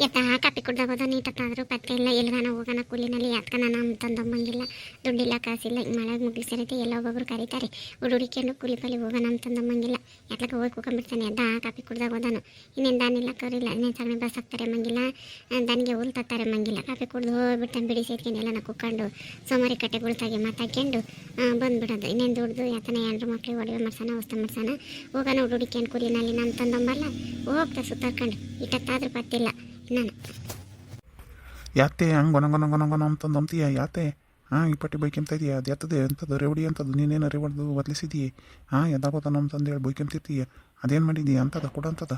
ಎತ್ತ ಕಾಪಿ ಕುಡ್ದಾಗೋದ ನೀಟಾದ್ರೂ ಪತ್ತೆ ಇಲ್ಲ ಎಲ್ಗಾನ ಹೋಗೋಣ ಕೂಲಿನಲ್ಲಿ ಯಾತ್ಕನ ನಮ್ಮ ತಂದಮ್ಮಂಗಿಲ್ಲ ದುಡ್ಡಿಲ್ಲ ಕಾಸಿಲ್ಲ ಈಗ ಮಳೆ ಮುಗಿಸಿರೈತೆ ಎಲ್ಲ ಒಬ್ಬೊಬ್ರು ಕರೀತಾರೆ ಹುಡುಡಿಕೊಂಡು ಕೂಲಿ ಪಾಲಿ ಹೋಗೋಣ ನಮ್ಮ ತಂದಮ್ಮಂಗಿಲ್ಲ ಯಾತ್ಲಕ್ಕೆ ಹೋಗಿ ಕೂಕೊಂಡ್ಬಿಡ್ತಾನೆ ಎದ್ದ ಕಾಪಿ ಕುಡ್ದಾಗೋದನು ಇನ್ನೇನು ದಾನಿಲ್ಲ ಕರಿಲ್ಲ ಇನ್ನೇನು ಸಗಣಿ ಬಸ್ ಹಾಕ್ತಾರೆ ಮಂಗಿಲ್ಲ ದನಿಗೆ ಹುಲ್ ತತ್ತಾರೆ ಮಂಗಿಲ್ಲ ಕಾಪಿ ಕುಡ್ದು ಹೋಗ್ಬಿಡ್ತಾನೆ ಬಿಡಿ ಸೇರ್ಕೊಂಡು ಎಲ್ಲನ ಕುಕ್ಕೊಂಡು ಸೋಮಾರಿ ಕಟ್ಟೆ ಗುಳ್ತಾಗಿ ಮಾತಾಡ್ಕೊಂಡು ಬಂದ್ಬಿಡೋದು ಇನ್ನೇನು ದುಡ್ದು ಯಾತನ ಹೆಣ್ರು ಮಕ್ಳಿಗೆ ಒಡವೆ ಮಾಡ್ಸೋಣ ಹೊಸ್ತ ಮಾಡ್ಸೋಣ ಹೋಗೋಣ ಹುಡುಡಿಕೊಂಡು ಕೂಲಿನಲ್ಲಿ ನಮ್ಮ ತಂದಮ್ಮಲ್ಲ ಹೋಗ್ತಾ ಸುತ್ತಾಡ್ಕೊಂಡು ಇಟ್ಟತ್ತಾದ್ರೂ ಪತ್ತಿಲ್ಲ ನಾನು ಯಾತೆ ಹಂಗೆ ಗೊನಗೊನಗೊನಗೊನ ಅಂತಂದು ಅಂತೀಯ ಯಾತೆ ಈ ಪಟ್ಟಿ ಬೈಕೆಂತ ಇದೆಯಾ ಅದು ಎತ್ತದೆ ಅಂತದ್ದು ರೆವಡಿ ಅಂತದ್ದು ನೀನೇನು ರೆವಡ್ದು ಬದಲಿಸಿದೀಯ ಎದ್ದಾಗೋದ ಅಂತಂದೇಳಿ ಬೈಕೆಂತಿರ್ತೀಯ ಅದೇನು ಮಾಡಿದೀಯ ಅಂತದ ಕೂಡ ಅಂತದ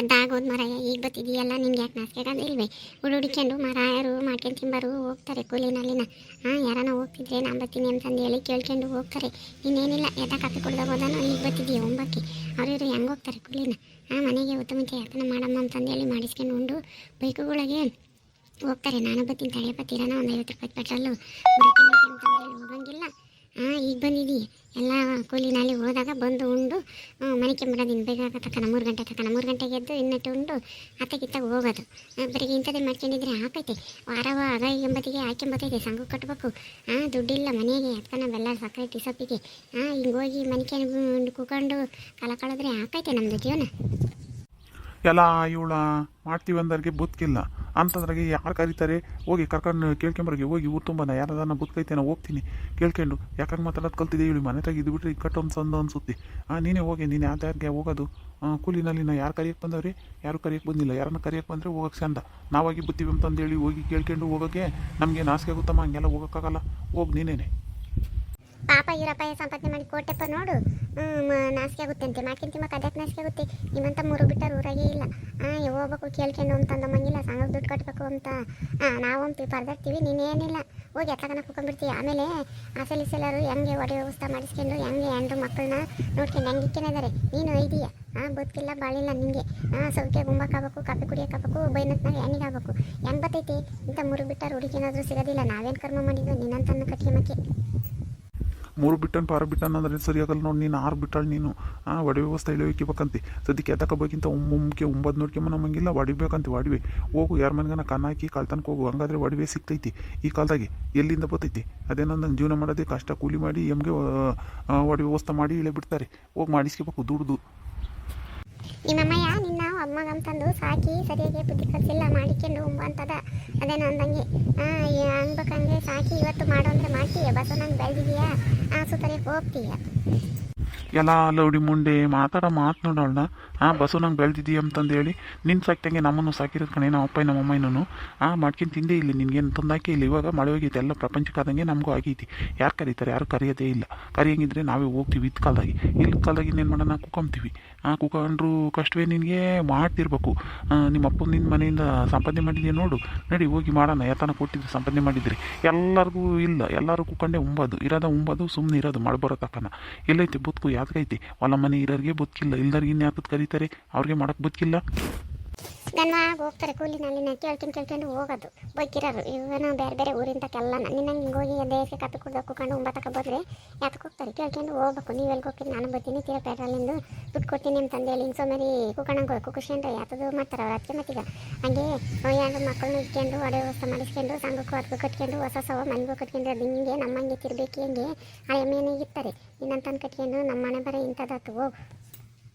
ಎದ್ದಾಗೋದು ಮರ ಈಗ ಬತ್ತಿದೆಯಲ್ಲ ನಿಂಗೆ ಯಾಕೆ ನಾಸ್ಕೆಗಂದು ಇಲ್ವೇ ಹುಡುಡಿಕೊಂಡು ಮರಾಯರು ಮಾಡ್ಕೊಂಡು ತಿಂಬರು ಹೋಗ್ತಾರೆ ಕೂಲಿನಲ್ಲಿನ ಯಾರನ್ನ ಹೋಗ್ತಿದ್ರೆ ನಾನು ಬರ್ತೀನಿ ಅಂತಂದು ಹೇಳಿ ಕೇಳ್ಕೊಂಡು ಹೋಗ್ತಾರೆ ಇನ್ನೇನಿಲ್ಲ ಎದ್ದ ಕಾಪಿ ಕುಡ್ದಾಗ ಹೋದಾನು ಈಗ ಬತ್ತಿದೀಯ ಒಂಬಕ್ಕೆ ಅವ್ರಿವ್ರು ಹೆಂಗೆ ಹೋಗ್ತಾರೆ ಕೂಲಿನ ಮನೆಗೆ ಉತ್ತಮ ಯಾತನ ಮಾಡಮ್ಮ ಅಂತಂದೇಳಿ ಮಾಡಿಸ್ಕೊಂಡು ಉಂಡು ಬೈಕುಗಳಿಗೆ ಹೋಗ್ತಾರೆ ನಾನು ಬರ್ತೀನಿ ತಡೆ ಬತ್ತೀರನ ಒಂದು 50 ರೂಪಾಯಿ ಪೆಟ್ರೋಲು ಅಂತಂದೇಳಿ ಹೋಗಂಗಿಲ್ಲ ಈಗ ಬಂದಿದ್ದೀ ಎಲ್ಲ ಕೂಲಿನಲ್ಲಿ ಹೋದಾಗ ಬಂದು ಉಂಡು ಮನೆಗೆ ಬಿಡೋದು ಬೇಕಾಗ ತಕ್ಕನ 3 ಗಂಟೆ ತಕ್ಕನ 3 ಗಂಟೆಗೆ ಎದ್ದು ಇನ್ನಟ್ಟು ಉಂಡು ಅತ್ತಗಿತ್ತಾಗ ಹೋಗೋದು ಬರೀ ಇಂಥದ್ದೇ ಮಾಡ್ಕೊಂಡಿದ್ರೆ ಹಾಕೈತೆ ವಾರವ ಆಗ ಎಂಬತ್ತಿಗೆ ಹಾಕ್ಯಂಬತ್ತೈತೆ ಸಂಘ ಕಟ್ಟಬೇಕು ದುಡ್ಡಿಲ್ಲ ಮನೆಗೆ ಅದಕ್ಕನ ಬೆಲ್ಲ ಸಕ್ಕರೆ ಟಿಸಪ್ಪಿಗೆ ಹಿಂಗೆ ಹೋಗಿ ಮನೆಗೆ ಕೂಕೊಂಡು ಕಾಲ ಕಳೆದ್ರೆ ಹಾಕೈತೆ ನಮ್ಮದು ಜೀವನ ಎಲ್ಲ ಇವಳ ಮಾಡ್ತೀವಿ ಅಂದವ್ರಿಗೆ ಬದುಕಿಲ್ಲ ಅಂತಂದ್ರಾಗೆ ಯಾರು ಕರೀತಾರೆ ಹೋಗಿ ಕರ್ಕೊಂಡು ಕೇಳ್ಕೊಂಬರ್ಗೆ ಹೋಗಿ ಊರು ತುಂಬ ಯಾರದನ್ನ ಬದುಕೈತೆ ನಾವು ಹೋಗ್ತೀನಿ ಕೇಳ್ಕೊಂಡು ಯಾಕಂಗೆ ಮಾತಾಡೋದು ಕಲ್ತಿದ್ದೆ ಹೇಳಿ ಮನೆ ತೆಗೆದು ಬಿಟ್ರೆ ಈಗ ಕಟ್ಟೊಂದು ಅನ್ಸುತ್ತೆ ನೀನೇ ಹೋಗಿ ನೀನು ಯಾರ್ಯಾರಿಗೆ ಹೋಗೋದು ಕೂಲಿನಲ್ಲಿ ನಾ ಯಾರು ಕರಿಯಕ್ಕೆ ಬಂದವ್ರಿ ಯಾರು ಕರಿಯಕ್ಕೆ ಬಂದಿಲ್ಲ ಯಾರನ್ನ ಕರಿಯಕ್ಕೆ ಬಂದರೆ ಹೋಗೋಕ್ಕೆ ಚಂದ ನಾವಾಗಿ ಬತ್ತೀವಿ ಅಂತಂದೇಳಿ ಹೋಗಿ ಕೇಳ್ಕೊಂಡು ಹೋಗೋಕ್ಕೆ ನಮಗೆ ನಾಸಿಕೆ ಆಗುತ್ತಮ್ಮ ಹಂಗೆಲ್ಲ ಹೋಗೋಕ್ಕಾಗಲ್ಲ ಹೋಗಿ ನೀನೇನೆ ಪಾಪ ಇವರಪ್ಪ ಸಂಪಾದನೆ ಮಾಡಿ ಕೋಟೆಪ್ಪ ನೋಡು ನಾಸಿಕೆ ಆಗುತ್ತೆ ಅಂತೆ ಮಾಡ್ಕೊಂತಿಮ್ಮ ಕದ್ಯಾಕೆ ನಾಸಿಕೆ ಆಗುತ್ತೆ ನಿಮ್ಮಂತ ಮೂರು ಬಿಟ್ಟರು ಊರಾಗೇ ಇಲ್ಲ ಹೋಗ್ಬೇಕು ಕೇಳ್ಕೊಂಡು ಅಂತಂದಮ್ಮಂಗಿಲ್ಲ ಸಂಘಕ್ಕೆ ದುಡ್ಡು ಕಟ್ಟಬೇಕು ಅಂತ ನಾವಂತೂ ಪರದಾಡ್ತೀವಿ ನೀನೇನಿಲ್ಲ ಹೋಗಿ ಎತ್ತಕನ ಕುತ್ಕೊಂಡ್ಬಿಡ್ತೀವಿ ಆಮೇಲೆ ಆಸಲಿಸೆಲ್ಲರು ಹೆಂಗೆ ಒಡೆ ವ್ಯವಸ್ಥೆ ಮಾಡಿಸ್ಕೊಂಡು ಹೆಂಗೆ ಹೆಂಡ್ರು ಮಕ್ಕಳನ್ನ ನೋಡ್ಕೊಂಡು ಹೆಂಗೆ ಇಕ್ಕೇನಿದ್ದಾರೆ ನೀನು ಐದೀಯ ಬದುಕಿಲ್ಲ ಬಾಳಿಲ್ಲ ನಿಮಗೆ ಸೌಖ್ಯ ಗುಂಬಕ್ಕಾಗಬೇಕು ಕಾಫಿ ಕುಡಿಯೋಕ್ಕಾಗಬೇಕು ಬೈನತ್ನಾಗ ಹೆಣ್ಣಿಗಾಗಬೇಕು ಹೆಂಗೆ ಬರ್ತೈತಿ ಇಂಥ ಮೂರು ಬಿಟ್ಟರು ಹುಡುಗಿನಾದ್ರೂ ಸಿಗೋದಿಲ್ಲ ನಾವೇನು ಕರ್ಮ ಮಾಡಿದ್ವು ನಿನ್ನಂತನ್ನ ಕಟ್ಕೊಂಬಕ್ಕೆ 3 ಬಿಟ್ಟನ್ ಪಾರ ಬಿಟ್ಟನ್ ಅಂದ್ರೆ ಸರಿಯಾಗಲ್ಲ ನೋಡಿ ನೀನು 6 ಬಿಟ್ಟಾಳು ನೀನು ಒಡೆ ವ್ಯವಸ್ಥೆ ಇಳಿಬೇಕಂತೆ ಸದ್ಯಕ್ಕೆ ಎತ್ತಕೋಬೇಕಿಂತ ಒಮ್ಮೊಮ್ಮೆ 9 ನೋಡ್ಕೊಂಬ ನಮಗಿಲ್ಲ ಒಡಿಬೇಕಂತ ಒಡವೆ ಹೋಗು ಯಾರ ಮನೆಗನ ಕನ್ನ ಹಾಕಿ ಕಾಲ್ತನಕ ಹೋಗು ಹಂಗಾದ್ರೆ ಒಡವೆ ಸಿಗ್ತೈತಿ ಈ ಕಾಲದಾಗೆ ಎಲ್ಲಿಂದ ಬರ್ತೈತಿ ಅದೇನಂದಂಗೆ ಜೀವನ ಮಾಡೋದೇ ಕಷ್ಟ ಕೂಲಿ ಮಾಡಿ ಎಮ್ಗೆ ಒಡೆ ವ್ಯವಸ್ಥೆ ಮಾಡಿ ಇಳೆ ಬಿಡ್ತಾರೆ ಹೋಗಿ ಮಾಡಿಸ್ಕೋಬೇಕು ದುಡ್ದು ನಿಮ್ಮಮ್ಮಯ್ಯ ನಿನ್ನ ಅಮ್ಮಗ ಅಂತಂದು ಸಾಕಿ ಸರಿಯಾಗಿ ಬುದ್ಧಿ ಕಲಿಸಿಲ್ಲ ಮಾಡಿಕೊಂಡು ಅಂತದ ಅದೇನೋ ಅಂದಂಗೆ ಹಂಗೆ ಸಾಕಿ ಇವತ್ತು ಮಾಡೋ ಅಂದರೆ ಮಾಡ್ತೀಯ ಬಸ್ ನಂಗೆ ಬೆಳೆದಿದೆಯಾ ಸುತ್ತರಿಯಕ್ಕೆ ಹೋಗ್ತೀಯ ಎಲ್ಲ ಲೌಡಿ ಮುಂಡೆ ಮಾತಾಡೋ ಮಾತು ನೋಡೋಣ ಬಸ್ಸು ನಂಗೆ ಬೆಳೆದಿದ್ದೀಯ ಅಂತಂದೇಳಿ ನಿನ್ನ ಸಾಕ್ತಂಗೆ ನಮ್ಮನ್ನು ಸಾಕಿರೋದು ಕಣೆ ನಮ್ಮ ಅಪ್ಪ ನಮ್ಮ ಅಮ್ಮನೂ ಮಾಡ್ಕೊಂಡು ತಿಂದೇ ಇಲ್ಲ ನಿನ್ಗೇನು ತಂದಾಕೆ ಇಲ್ಲ ಇವಾಗ ಮಳೆ ಹೋಗೈತೆ ಎಲ್ಲ ಪ್ರಪಂಚಕ್ಕಾದಂಗೆ ನಮಗೂ ಆಗೈತಿ ಯಾರು ಕರೀತಾರೆ ಯಾರು ಕರೆಯೋದೇ ಇಲ್ಲ ಕರಿಯಂಗಿದ್ರೆ ನಾವೇ ಹೋಗ್ತೀವಿ ಇದ್ ಕಾಲದಾಗಿ ಇಲ್ಲಿ ಕಾಲದಾಗಿ ಇನ್ನೇನು ಮಾಡೋಣ ಕುಕೊಂತೀವಿ ಕುಕೊಂಡ್ರು ಕಷ್ಟವೇ ನಿನಗೆ ಮಾಡ್ತಿರ್ಬೇಕು ನಿಮ್ಮ ಅಪ್ಪ ನಿನ್ನ ಮನೆಯಿಂದ ಸಂಪಾದನೆ ಮಾಡಿದ್ಯಾ ನೋಡು ನಡಿ ಹೋಗಿ ಮಾಡೋಣ ಯಾತನ ಕೊಟ್ಟಿದ್ದು ಸಂಪಾದನೆ ಮಾಡಿದ್ರಿ ಎಲ್ಲರಿಗೂ ಇಲ್ಲ ಎಲ್ಲರೂ ಕುಕೊಂಡೆ ಉಂಬೋದು ಸುಮ್ಮನೆ ಇರೋದು ಮಳೆ ಬರೋ ತಕ್ಕನ ಎಲ್ಲೈತಿ ಬದುಕು ಯಾತಕೈತಿ ಹೊಲ ಮನೆ ಇರೋರಿಗೆ ಬದುಕಿಲ್ಲ ಇಲ್ದವ್ರಿಗೆ ಇನ್ನು ಯಾತಕ್ಕೆ ಕರೀತಾರೆ ಅವ್ರಿಗೆ ಮಾಡೋಕ್ಕೆ ಬದುಕಿಲ್ಲ ನನ್ನ ಹೋಗ್ತಾರೆ ಕೂಲಿನಲ್ಲಿ ಕೇಳ್ಕೊಂಡು ಹೋಗೋದು ಬೈಕಿರೋರು ಇವನ ಬೇರೆ ಬೇರೆ ಊರಿಂತಕ್ಕೆಲ್ಲ ನಿನ್ನಂಗೆ ಹಿಂಗೆ ಹೋಗಿ ದೇಹಕ್ಕೆ ಕಾಪಿ ಕುಡ್ಕೊಂಡು 9 ಬಂದರೆ ಯಾತಕ್ಕೆ ಹೋಗ್ತಾರೆ ಕೇಳ್ಕೊಂಡು ಹೋಗ್ಬೇಕು ನೀವು ಎಲ್ಲಿ ಹೋಗ್ತೀನಿ ನಾನು ಬರ್ತೀನಿ ತೀರ ಪೆಟ್ರೋಲಿಂದು ದುಡ್ಡು ಕೊಡ್ತೀನಿ ಅಂತಂದೇಳಿ ಹಿಂಗೆ ಸೋಮೇರಿ ಕುಕೊಂಡಂಗೆ ಖುಷಿ ಅಂದರೆ ಯಾತದು ಮಾಡ್ತಾರೆ ಅವ್ರು ಅದಕ್ಕೆ ಮತ್ತೀಗ ಹಂಗೆ ಯಾರು ಮಕ್ಕಳನ್ನ ಇಟ್ಕೊಂಡು ಒಡೆ ವ್ಯವಸ್ಥೆ ಮಾಡಿಸ್ಕೊಂಡು ಸಂಘಕ್ಕೂ ಅದಕ್ಕೂ ಕಟ್ಕೊಂಡು ಹೊಸ ಮನೆಗೂ ಕಟ್ಕೊಂಡು ಅದು ಹಿಂಗೆ ನಮ್ಮಂಗೆ ತಿರ್ಬೇಕು ಹೆಂಗೆ ಆ ಎಮ್ಮೆನೇ ಇರ್ತಾರೆ ಇನ್ನಂತಂದು ಕಟ್ಕೊಂಡು ನಮ್ಮ ಮನೆ ಬರೋ ಇಂಥದ್ದು ಹೋಗು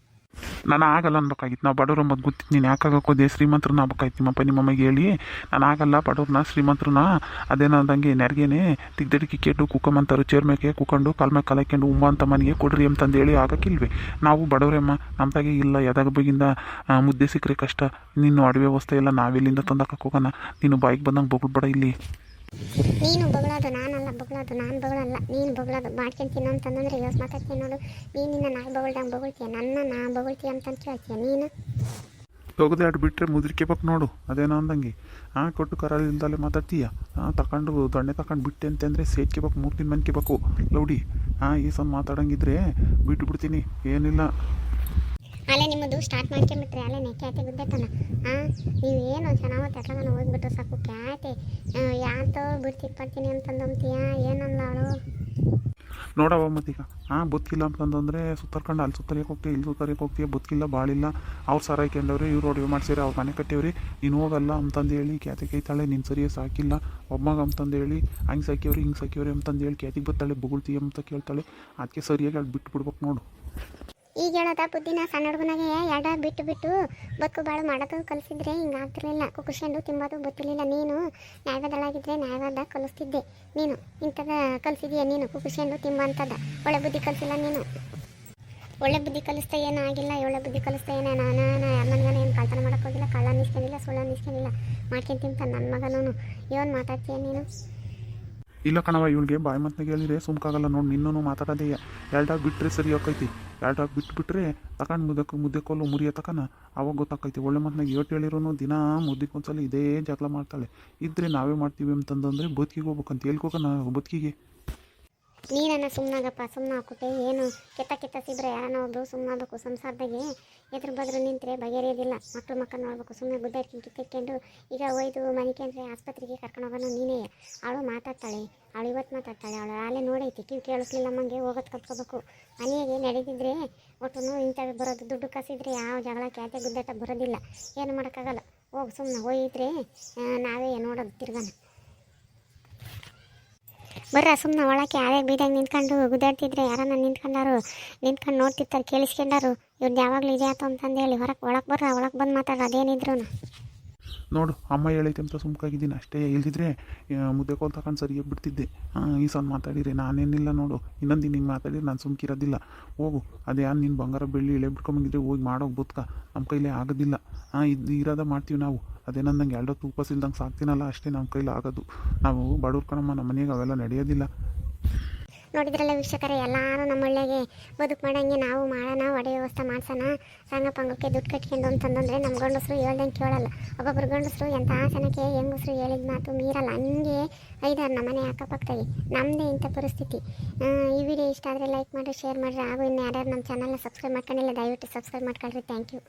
ನಾನು ಆಗಲ್ಲ ಅನ್ಬೇಕಾಗಿತ್ತು ನಾವು ಬಡವ್ರು ಅಂಬೋದು ಗೊತ್ತಿತ್ತು ನೀನು ಯಾಕಾಗೋದೆ ಶ್ರೀಮಂತ್ರನ ಆಗ್ಬೇಕಾಯ್ತು ನಿಮ್ಮಪ್ಪ ನಿಮ್ಮಮ್ಮಗೆ ಹೇಳಿ ನಾನು ಆಗಲ್ಲ ಬಡವ್ರನ್ನ ಶ್ರೀಮಂತ್ರನ ಅದೇನಂದಂಗೆ ನೆರಿಗೆನೆ ತಿಗ್ದಡಿಕೆ ಕೇಟು ಕುಕ್ಕಂತಾರೆ ಚೇರ್ ಮೇಲೆ ಕುಕ್ಕೊಂಡು ಕಾಲ್ ಮೇಲೆ ಕಲಾಕೊಂಡು ಅಂತ ಮನೆಗೆ ಕೊಡ್ರಿ ಅಂತಂದು ಹೇಳಿ ಆಗಕ್ಕಿಲ್ವೇ ನಾವು ಬಡವ್ರಮ್ಮ ನಮ್ದಾಗೆ ಇಲ್ಲ ಎದಾಗ ಬಗಿಂದ ಮುದ್ದೆ ಸಿಕ್ಕರೆ ಕಷ್ಟ ನೀನು ಅಡುಗೆ ವ್ಯವಸ್ಥೆ ಎಲ್ಲ ನಾವೆಲ್ಲಿಂದ ತಂದಾಕಕ್ಕೆ ಹೋಗೋಣ ನೀನು ಬಾಯಿಗೆ ಬಂದಂಗೆ ಬೊಗಳ್ಬೇಡ ಇಲ್ಲಿ ನೀನು ಬಗಳೋದು ನಾನಲ್ಲ ಬಗಳೋದು ನಾನು ಬಗಳಲ್ಲ ನೀನು ಬಗಳೋದು ಮಾಡ್ಕೊಂತೀನಿ ಅಂತಂದ್ರೆ ಯೋಚನೆ ಮಾತಾಡ್ತೀನಿ ನೋಡು ನೀನು ನಿನ್ನ ನಾಯಿ ಬಗಳ್ದಂಗೆ ಬಗಳ್ತೀಯ ನಾ ಬಗಳ್ತೀಯ ಅಂತ ಕೇಳ್ತೀಯ ನೀನು ಹೋಗೋದೇ ಆಡು ಬಿಟ್ಟರೆ ಮುದ್ರಿಕೆ ಬೇಕು ನೋಡು ಅದೇನೋ ಅಂದಂಗೆ ಕೊಟ್ಟು ಕರಲಿಲ್ದಲ್ಲೇ ಮಾತಾಡ್ತೀಯ ತಗೊಂಡು ದೊಣ್ಣೆ ತಗೊಂಡು ಬಿಟ್ಟೆ ಅಂತಂದರೆ ಸೇದ್ಕೆಬೇಕು 3 ದಿನ ಮನ್ಕೆಬೇಕು ಲೌಡಿ ಈ ಸಮ ಮಾತಾಡಂಗಿದ್ರೆ ಬಿಟ್ಬಿಡ್ತೀನಿ ಏನಿಲ್ಲ ಅಲ್ಲೇ ನಿಮ್ಮದು ಸ್ಟಾರ್ಟ್ ಮಾಡ್ಕೊಂಬಿಟ್ರೆ ಅಲ್ಲೇ ಕ್ಯಾತೆ ಗುದ್ದೈತಲ್ಲ ನೀವು ಏನು ಚೆನ್ನಾಗಿ ತಗೊಂಡು ಹೋಗ್ಬಿಟ್ರೆ ಸಾಕು ಕ್ಯಾತೆ ಯಾತೋ ಬಿಡ್ತಿಕ್ ಬರ್ತೀನಿ ಅಂತಂದಂತೀಯ ಏನಲ್ಲ ಅವಳು ನೋಡವ ಮತ್ತೀಗ ಬದುಕಿಲ್ಲ ಅಂತಂದ್ರೆ ಸುತ್ತರ್ಕೊಂಡು ಅಲ್ಲಿ ಸುತ್ತರಿಯಕ್ಕೆ ಹೋಗ್ತೀವಿ ಇಲ್ಲಿ ಸುತ್ತರಿಯಕ್ಕೆ ಹೋಗ್ತೀವಿ, ಬದುಕಿಲ್ಲ ಬಾಳಿಲ್ಲ, ಅವ್ರು ಸರ ಹಾಕ್ಯಂಡವ್ರಿ, ಇವ್ರು ಒಡವೆ ಮಾಡ್ಸಿರಿ, ಅವ್ರು ಮನೆ ಕಟ್ಟಿವ್ರಿ, ನೀನು ಹೋಗಲ್ಲ ಅಂತಂದು ಹೇಳಿ ಕ್ಯಾತಿಗೆ ಕೈತಾಳೆ, ನೀನು ಸರಿಯಾಗಿ ಸಾಕಿಲ್ಲ ಒಬ್ಬಾಗ ಅಂತಂದು ಹೇಳಿ ಹಂಗೆ ಸಾಕ್ಯವ್ರಿ ಹಿಂಗೆ ಸಾಕ್ಯವ್ರಿ ಅಂತಂದು ಹೇಳಿ ಕ್ಯಾತಿಗೆ ಬರ್ತಾಳೆ, ಬುಗುಳ್ತಿ ಅಂತ ಕೇಳ್ತಾಳೆ. ಅದಕ್ಕೆ ಸರಿಯಾಗಿ ಅಲ್ಲಿ ಬಿಟ್ಟು ಬಿಡ್ಬೇಕು ನೋಡು. ಈಗ ಹೇಳೋದ ಬುದ್ಧಿನ ಸಣ್ಣ ಹುಡುಗನಾಗೆ ಎಡ ಬಿಟ್ಟು ಬಿಟ್ಟು ಬದುಕು ಬಾಳು ಮಾಡೋದು ಕಲಿಸಿದ್ರೆ ಹಿಂಗೆ ಆಗ್ತಿರ್ಲಿಲ್ಲ. ಕುಕ್ಕುಸ್ಕೊಂಡು ತಿಂಬೋದು ಗೊತ್ತಿರಲಿಲ್ಲ. ನೀನು ನ್ಯಾಯವಾದಳಾಗಿದ್ದರೆ ನ್ಯಾಯವಾದ ಕಲಿಸ್ತಿದ್ದೆ. ನೀನು ಇಂಥದ ಕಲಿಸಿದೀಯ, ನೀನು ಕುಕ್ಕುಸ್ಕೊಂಡು ತಿಂಬಂಥದ್ದು ಒಳ್ಳೆ ಬುದ್ಧಿ ಕಲಿಸಿಲ್ಲ ನೀನು. ಒಳ್ಳೆ ಬುದ್ಧಿ ಕಲಿಸ್ತಾ ಏನೂ ಆಗಿಲ್ಲ, ಒಳ್ಳೆ ಬುದ್ಧಿ ಕಲಿಸ್ತಾ ಏನೋ ನಾನು ಯಾರ ಮನೆಗಾನ ಏನು ಕಳ್ತನ ಮಾಡೋಕೆ ಹೋಗಿಲ್ಲ, ಕಳ್ಳ ಅನ್ನಿಸ್ಕೊಂಡಿಲ್ಲ, ಸುಳ್ಳು ಅನ್ನಿಸ್ಕೊಂಡಿಲ್ಲ, ಮಾಡ್ಕೊಂಡು ತಿಂತಾನೆ ನನ್ನ ಮಗನೂ. ಏನು ಮಾತಾಡ್ತೀಯ ನೀನು? ಇಲ್ಲ ಕಣವ, ಇವಳಿಗೆ ಬಾಯಿ ಮಾತನಾಗ ಹೇಳಿದ್ರೆ ಸುಮ್ಕಾಗಲ್ಲ ನೋಡಿ. ನಿನ್ನೂ ಮಾತಾಡೋದೇ ಎರಡಾಗಿ ಬಿಟ್ಟರೆ ಸರಿ ಹೋಗ್ತೈತಿ. ಎರಡಾಗಿ ಬಿಟ್ಬಿಟ್ರೆ ತಗೊಂಡು ಮುದ್ದೆ ಕೊಲ್ಲು ಮುರಿಯೋ ತಕನ ಅವಾಗ ಗೊತ್ತಾಕೈತಿ. ಒಳ್ಳೆ ಮಾತನಾಗ ಏಟು ಹೇಳಿರೋನು ದಿನ ಮುದ್ದಕ್ಕೊಂದ್ಸಲ ಇದೇ ಜಗಳ ಮಾಡ್ತಾಳೆ. ಇದ್ರೆ ನಾವೇ ಮಾಡ್ತೀವಿ ಅಂತಂದ್ರೆ ಬದುಕಿಗೆ ಹೋಗ್ಬೇಕಂತ ಹೇಳ್ಕೋಕನ ಬದುಕಿಗೆ. ನೀನನ್ನ ಸುಮ್ಮನಾಗಪ್ಪ, ಸುಮ್ಮನೆ ಹಾಕ್ಬಿಟ್ಟೆ. ಏನು ಕೆತ್ತ ಸಿದ್ರೆ ಯಾರನ್ನ ಒಬ್ರು ಸುಮ್ಮನಾಗಬೇಕು. ಸಂಸಾರದಾಗೆ ಎದುರು ಬದ್ರು ನಿಂತರೆ ಬಗೆಹರಿಯೋದಿಲ್ಲ. ಮಕ್ಕಳು ನೋಡ್ಬೇಕು. ಸುಮ್ಮನೆ ಗುದ್ದಾಡ್ಕೊಂಡು ಕಿತ್ತಿಕೊಂಡು ಈಗ ಒಯ್ದು ಮನೆಗೆ ಆಸ್ಪತ್ರೆಗೆ ಕರ್ಕೊಂಡು ಹೋಗೋನು ನೀನೇ. ಅವಳು ಮಾತಾಡ್ತಾಳೆ, ಅವಳು ಇವತ್ತು ಮಾತಾಡ್ತಾಳೆ, ಅವಳು ಅಲ್ಲೇ ನೋಡೈತಿ, ಕಿವಿ ಕೇಳಿಸ್ಲಿಲ್ಲ ನಮಗೆ ಹೋಗೋದು ಕಲ್ತ್ಕೋಬೇಕು. ಮನೆಗೆ ನಡೆದಿದ್ರೆ ಒಟ್ಟು ಇಂಥವು ಬರೋದು. ದುಡ್ಡು ಕಸಿದ್ರೆ ಯಾವ ಜಗಳ ಕ್ಯಾತೆ ಗುದ್ದಾಟ ಬರೋದಿಲ್ಲ. ಏನು ಮಾಡೋಕ್ಕಾಗಲ್ಲ. ಹೋಗಿ ಸುಮ್ಮನೆ ಒಯ್ದ್ರೆ ನಾವೇ ನೋಡೋದು ತಿರ್ಗಾನ. ಬರ್ರ ಸುಮ್ಮನೆ ಒಳಕ್ಕೆ ಯಾವ್ಯಾವ ಬೀದಾಗ ನಿಂತ್ಕೊಂಡು ಗುದ್ದಾಡ್ತಿದ್ರೆ ಯಾರನ್ನ ನಿಂತ್ಕೊಂಡು ನೋಡ್ತಿರ್ತಾರೆ, ಕೇಳಿಸ್ಕೊಂಡಾರು. ಇವ್ರದ್ದು ಯಾವಾಗಲೂ ಇದೆ ಆಯ್ತು ಅಂತಂದು ಹೇಳಿ ಒಳಗೆ ಬರ್ರ, ಒಳಗೆ ಬಂದು ಮಾತಾಡ್ರಿ ಅದೇನಿದ್ರು. ನೋಡು ಅಮ್ಮ ಹೇಳೈತೆ ಅಂತ ಸುಮ್ಕಾಗಿದ್ದೀನಿ ಅಷ್ಟೇ. ಇಲ್ದಿದ್ರೆ ಮುದ್ದೆ ಕೋಲ್ ತಗೊಂಡು ಸರಿಯಾಗಿ ಬಿಡ್ತಿದ್ದೆ. ಈ ಸಲ ಮಾತಾಡಿರಿ ನಾನೇನಿಲ್ಲ ನೋಡು. ಇನ್ನೊಂದು ಹಿಂಗೆ ಮಾತಾಡಿರಿ ನಾನು ಸುಮ್ಕಿರೋದಿಲ್ಲ. ಹೋಗು, ಅದೇ ನೀನು ಬಂಗಾರ ಬೆಳ್ಳಿ ಇಳೆ ಬಿಟ್ಕೊಂಬಂಗಿದ್ರೆ ಹೋಗಿ ಮಾಡೋಗಿ ಬದುಕ. ನಮ್ಮ ಕೈಲೇ ಆಗೋದಿಲ್ಲ. ಇರೋದ ಮಾಡ್ತೀವಿ ನಾವು. ಅದೇನಂದಂಗೆ ಎರಡೋ ಉಪವಾಸ ಇಲ್ದಂಗೆ ಸಾಕ್ತೀನಲ್ಲ ಅಷ್ಟೇ ನಮ್ಮ ಕೈಲಿ ಆಗೋದು. ನಾವು ಬಡವ್ರ ಕಣಮ್ಮ, ನಮ್ಮ ಮನೆಗೆ ಅವೆಲ್ಲ ನಡೆಯೋದಿಲ್ಲ. ನೋಡಿದ್ರಲ್ಲ ವೀಕ್ಷಕರೇ, ಎಲ್ಲರೂ ನಮ್ಮ ಒಳ್ಳೆಗೆ ಬದುಕು ಮಾಡೋಂಗೆ ನಾವು ಮಾಡೋಣ, ಒಡೆ ವ್ಯವಸ್ಥೆ ಮಾಡ್ಸೋಣ, ಸಂಘ ಪಂಗಕ್ಕೆ ದುಡ್ಡು ಕಟ್ಕೊಂಡು ಅಂತಂದರೆ ನಮ್ಮ ಗಂಡಸರು ಹೇಳ್ದಂಗೆ ಕೇಳಲ್ಲ. ಒಬ್ಬೊಬ್ರು ಗಂಡಸರು ಎಂಥ ಜನಕ್ಕೆ ಹೆಂಗಸರು ಹೇಳಿದ ಮಾತು ಮೀರಲ್ಲ. ಹಂಗೆ ಐದಾರು ನಮ್ಮ ಮನೆ ಅಕ್ಕಪಕ್ಕದಾಗೆ ನಮ್ಮದೇ ಇಂಥ ಪರಿಸ್ಥಿತಿ. ಈ ವಿಡಿಯೋ ಇಷ್ಟ ಆದರೆ ಲೈಕ್ ಮಾಡಿರಿ, ಶೇರ್ ಮಾಡಿರಿ. ಹಾಗೂ ಇನ್ನು ಯಾರ್ಯಾರು ನಮ್ಮ ಚಾನಲ್ನ ಸಬ್ಸ್ಕ್ರೈಬ್ ಮಾಡ್ಕೊಂಡಿಲ್ಲ ದಯವಿಟ್ಟು ಸಬ್ಸ್ಕ್ರೈಬ್ ಮಾಡ್ಕೊಳ್ರಿ. Thank you.